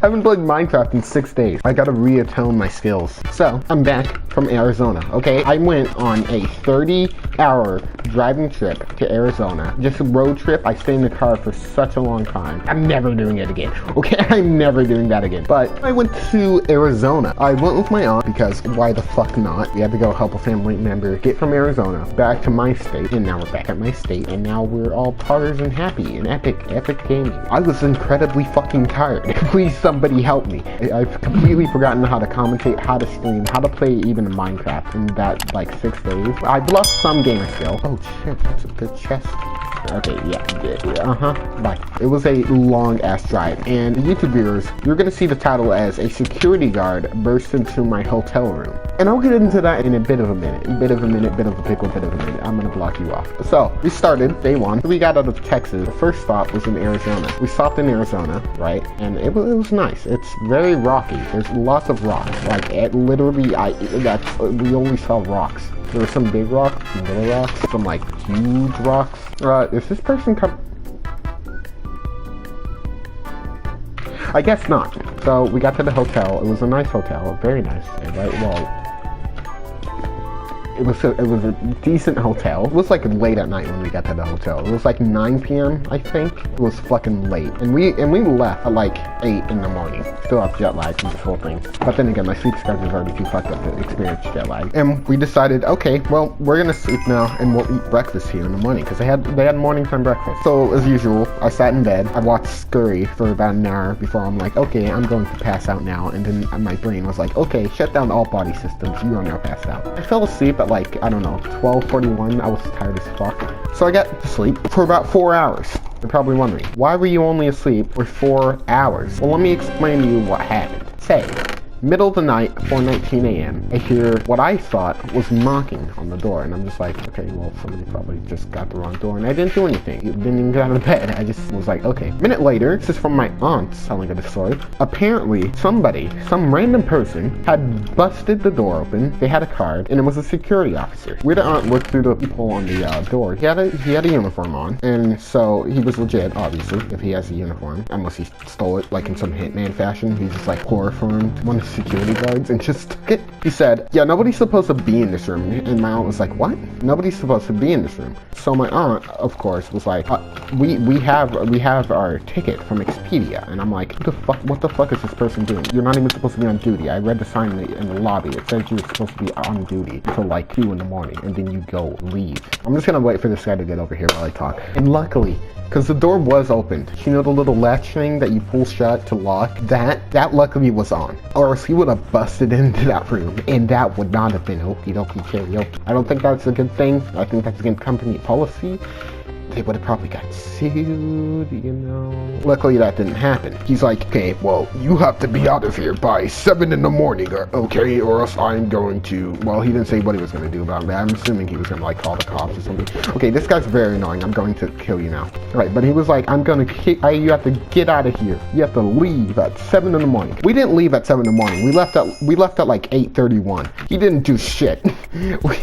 I haven't played Minecraft in 6 days. I gotta reatone my skills. So, I'm back from Arizona, okay? I went on a 30-hour driving trip to Arizona. Just a road trip. I stayed in the car for such a long time. I'm never doing it again, okay? I'm never doing that again. But I went to Arizona. I went with my aunt because why the fuck not? We had to go help a family member get from Arizona back to my state. And now we're back at my state. And now we're all partiers and happy and epic gaming. I was incredibly fucking tired. Please somebody help me. I've completely forgotten how to commentate, how to stream, how to play even Minecraft in that like 6 days. I've lost some gamer skill. Oh shit, that's a good chest. Okay, bye. It was a long ass drive, and YouTube viewers, you're gonna see the title as a security guard burst into my hotel room. And I'll get into that in a bit of a minute. Bit of a pickle, bit of a minute. I'm gonna block you off. So, we started day one. We got out of Texas. The first stop was in Arizona. We stopped in Arizona, right? And it was nice. It's very rocky. There's lots of rocks. Like, it literally, we only saw rocks. There were some big rocks, some little rocks, some like huge rocks. Is this person I guess not. So we got to the hotel. It was a nice hotel, very nice, right? Well, it was a decent hotel. It was like late at night when we got to the hotel. It was like 9 p.m. I think. It was fucking late, and we left at like 8 in the morning. Still have jet lag from this whole thing. But then again, my sleep schedule is already too fucked up to experience jet lag. And we decided, okay, well, we're gonna sleep now and we'll eat breakfast here in the morning because they had morning time breakfast. So as usual, I sat in bed. I watched Scurry for about an hour before I'm like, okay, I'm going to pass out now. And then my brain was like, okay, shut down all body systems. You are now passed out. I fell asleep at like, I don't know, 12:41. I was tired as fuck. So I got to sleep for about 4 hours. You're probably wondering, why were you only asleep for 4 hours? Well, let me explain to you what happened. Say, middle of the night, 4:19 a.m., I hear what I thought was knocking on the door, and I'm just like, okay, well, somebody probably just got the wrong door, and I didn't do anything. Didn't even get out of bed. I just was like, okay. A minute later, this is from my aunt telling her the story. Apparently, some random person had busted the door open. They had a card, and it was a security officer. We the aunt looked through the peephole on the door. He had a uniform on, and so he was legit, obviously, if he has a uniform, unless he stole it, like in some hitman fashion. He's just like chloroformed one of security guards and just took it. He said, yeah, nobody's supposed to be in this room. And my aunt was like, what? Nobody's supposed to be in this room. So my aunt, of course, was like, we have our ticket from Expedia. And I'm like, what the fuck is this person doing? You're not even supposed to be on duty. I read the sign in the lobby. It says you're supposed to be on duty until like 2 in the morning, and then you go leave. I'm just gonna wait for this guy to get over here while I talk. And luckily, because the door was opened. You know the little latch thing that you pull shut to lock? That luckily was on. Or else he would have busted into that room, and that would not have been okie dokie karaoke. I don't think that's a good thing. I think that's against company policy. They would have probably got sued, you know. Luckily that didn't happen. He's like, okay, well, you have to be out of here by 7 in the morning, okay, or else I'm going to, well, he didn't say what he was going to do about it. I'm assuming he was going to like call the cops or something. Okay, this guy's very annoying. I'm going to kill you now. Right, but he was like, you have to get out of here. You have to leave at 7 in the morning. We didn't leave at 7 in the morning. We left at like 8:31. He didn't do shit.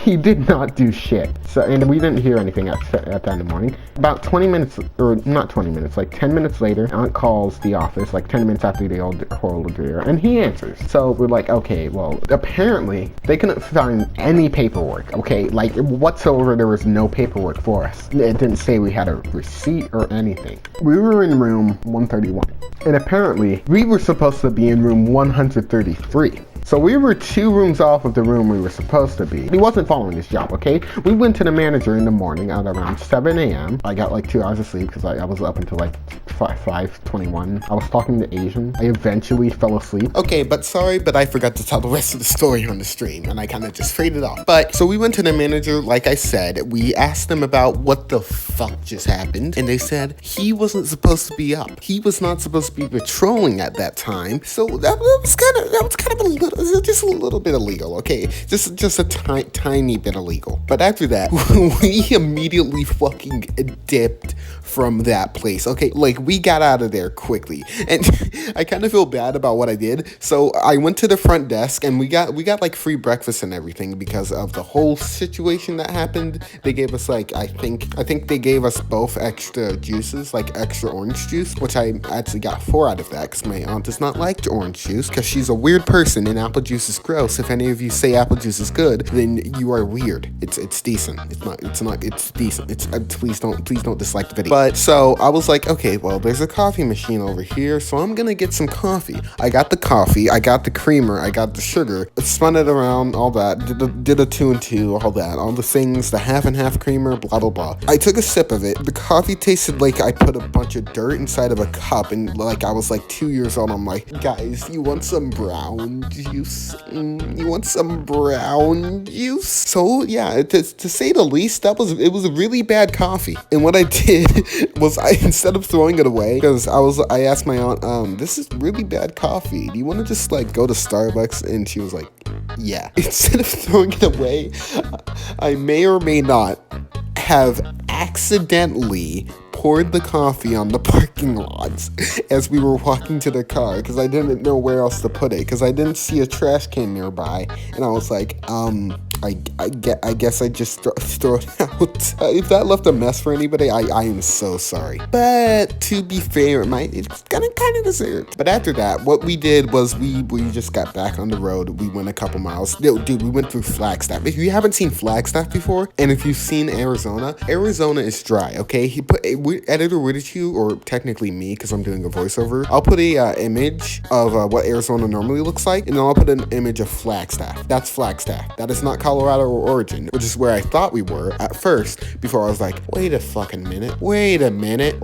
He did not do shit. So, and we didn't hear anything at that in the morning. About 20 minutes, or not 20 minutes, like 10 minutes later, aunt calls the office, like 10 minutes after the whole ordeal, and he answers. So we're like, okay, well, apparently they couldn't find any paperwork, okay? Like, whatsoever, there was no paperwork for us. It didn't say we had a receipt or anything. We were in room 131, and apparently we were supposed to be in room 133. So we were 2 rooms off of the room we were supposed to be. He wasn't following his job, okay? We went to the manager in the morning at around 7 a.m. I got like 2 hours of sleep because I was up until like 5:21. I was talking to Asian. I eventually fell asleep. Okay, but sorry, but I forgot to tell the rest of the story on the stream, and I kind of just faded off. But, so we went to the manager, like I said. We asked them about what the fuck just happened, and they said he wasn't supposed to be up. He was not supposed to be patrolling at that time. So that was kind of a little just a little bit illegal, okay? Just a tiny bit illegal. But after that, we immediately fucking dipped from that place, okay? Like, we got out of there quickly. And I kind of feel bad about what I did. So I went to the front desk, and we got like free breakfast and everything because of the whole situation that happened. They gave us like, I think they gave us both extra juices, like extra orange juice, which I actually got 4 out of that because my aunt does not like orange juice because she's a weird person and apple juice is gross. If any of you say apple juice is good, then you are weird. It's decent. It's decent. Please don't dislike the video. But so I was like, okay, well, there's a coffee machine over here, so I'm gonna get some coffee. I got the coffee, I got the creamer, I got the sugar, spun it around, all that, did a 2 and 2, all that, all the things, the half and half creamer, blah blah blah. I took a sip of it. The coffee tasted like I put a bunch of dirt inside of a cup, and like I was like 2 years old. I'm like, guys, you want some brown juice? You want some brown juice? So yeah, to say the least, it was a really bad coffee. And what I did was instead of throwing it away, because I asked my aunt, this is really bad coffee. Do you want to just like go to Starbucks? And she was like, yeah. Instead of throwing it away, I may or may not have accidentally poured the coffee on the parking lots as we were walking to the car because I didn't know where else to put it because I didn't see a trash can nearby, and I was like, I guess I just throw it out. If that left a mess for anybody, I am so sorry. But to be fair, it's kind of deserved. But after that, what we did was we just got back on the road. We went a couple miles. Dude, we went through Flagstaff. If you haven't seen Flagstaff before, and if you've seen Arizona is dry, okay? Editor weirdichu, or technically me, because I'm doing a voiceover, I'll put a image of what Arizona normally looks like, and then I'll put an image of Flagstaff. That's Flagstaff. That is not Colorado or Oregon, which is where I thought we were at first, before I was like, wait a minute.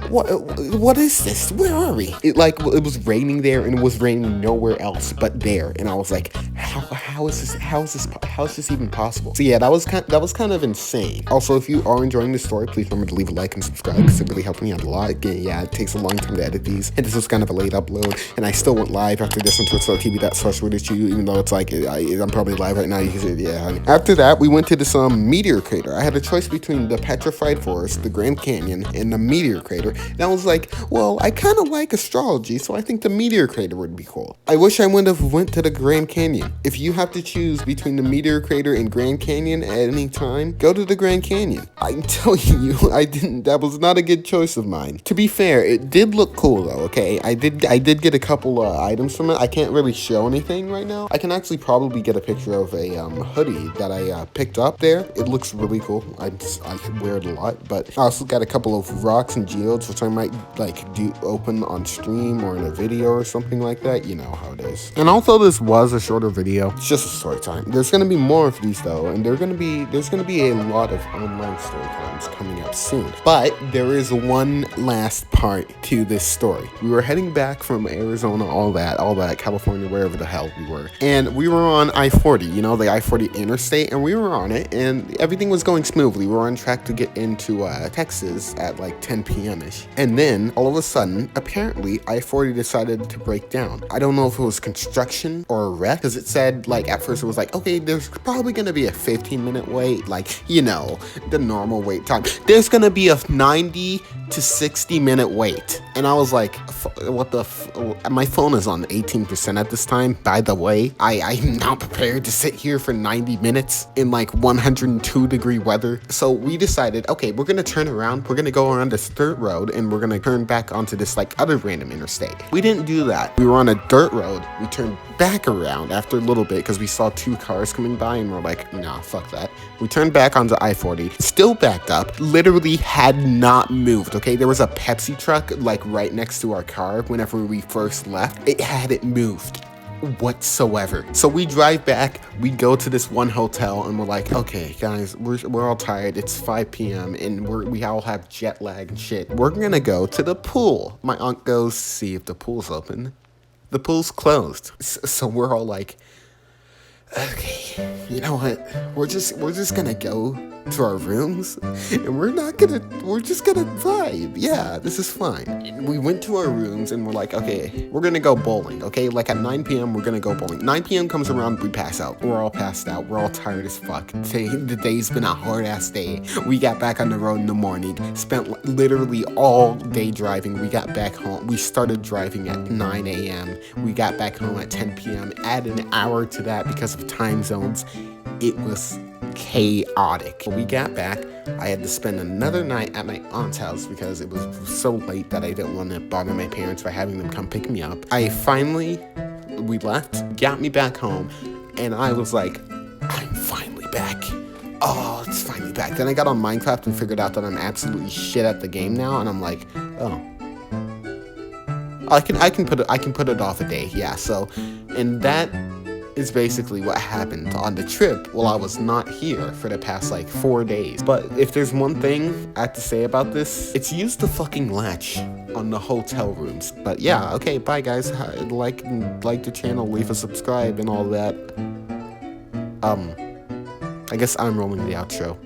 What is this? Where are we? It was raining there, and it was raining nowhere else but there, and I was like, how is this even possible? So yeah, that was kind of insane. Also, if you are enjoying this story, please remember to leave a like and subscribe, because it really helps me out a lot. Again, yeah, it takes a long time to edit these, and this was kind of a late upload, and I still went live after this on twitch.tv/weirdichu, even though it's like I'm probably live right now. You can say, yeah. After that, we went to this meteor crater. I had a choice between the petrified forest, the Grand Canyon, and the meteor crater, and I was like, well, I kind of like astrology, so I think the meteor crater would be cool. I wish I would have went to the Grand Canyon. If you have to choose between the meteor crater and Grand Canyon at any time, go to the Grand Canyon. I'm telling you, that was not a good choice of mine. To be fair, it did look cool though, okay? I did get a couple items from it. I can't really show anything right now. I can actually probably get a picture of a hoodie that I picked up there. It looks really cool. I wear it a lot, but I also got a couple of rocks and geodes, which I might do open on stream or in a video or something like that. You know how it is. And although this was a shorter video, it's just a story time. There's gonna be more of these though, and there's gonna be a lot of online story times coming up soon. But there is one last part to this story. We were heading back from Arizona, all that, California, wherever the hell we were. And we were on I-40, you know, the I-40 interstate, and we were on it, and everything was going smoothly. We were on track to get into Texas at like 10 p.m.-ish. And then, all of a sudden, apparently, I-40 decided to break down. I don't know if it was construction or a wreck, because it said, like, at first it was like, okay, there's probably gonna be a 15-minute wait, like, you know, the normal wait time. There's gonna be a 90 to 60-minute wait. And I was like, my phone is on 18% at this time. By the way, I'm not prepared to sit here for 90 minutes in like 102-degree weather. So we decided, okay, we're gonna turn around, we're gonna go around this dirt road, and we're gonna turn back onto this like other random interstate. We didn't do that. We were on a dirt road. We turned back around after a little bit because we saw 2 cars coming by, and we're like, nah, fuck that. We turned back onto I-40, still backed up, literally had not moved, okay? There was a Pepsi truck like right next to our car whenever we first left. It hadn't moved whatsoever. So we drive back, we go to this one hotel, and we're like, okay guys, we're all tired, it's 5 p.m. and we all have jet lag and shit. We're gonna go to the pool. My aunt goes, see if the pool's open. The pool's closed. So we're all like, okay, you know what, we're just gonna go to our rooms, and we're just gonna vibe. Yeah, this is fine. And we went to our rooms, and we're like, okay, we're gonna go bowling, okay? Like, at 9 p.m., we're gonna go bowling. 9 p.m. comes around, we pass out. We're all passed out. We're all tired as fuck. The day's been a hard-ass day. We got back on the road in the morning, spent literally all day driving. We got back home. We started driving at 9 a.m. We got back home at 10 p.m. Add an hour to that because of time zones. It was chaotic. When we got back, I had to spend another night at my aunt's house because it was so late that I didn't want to bother my parents by having them come pick me up. We left, got me back home, and I was like, I'm finally back. Oh, it's finally back. Then I got on Minecraft and figured out that I'm absolutely shit at the game now, and I'm like, oh. I can put it off a day, yeah, so, and that is basically what happened on the trip while I was not here for the past, like, 4 days. But if there's one thing I have to say about this, it's use the fucking latch on the hotel rooms. But yeah, okay, bye guys. Like the channel, leave a subscribe and all that. I guess I'm rolling the outro.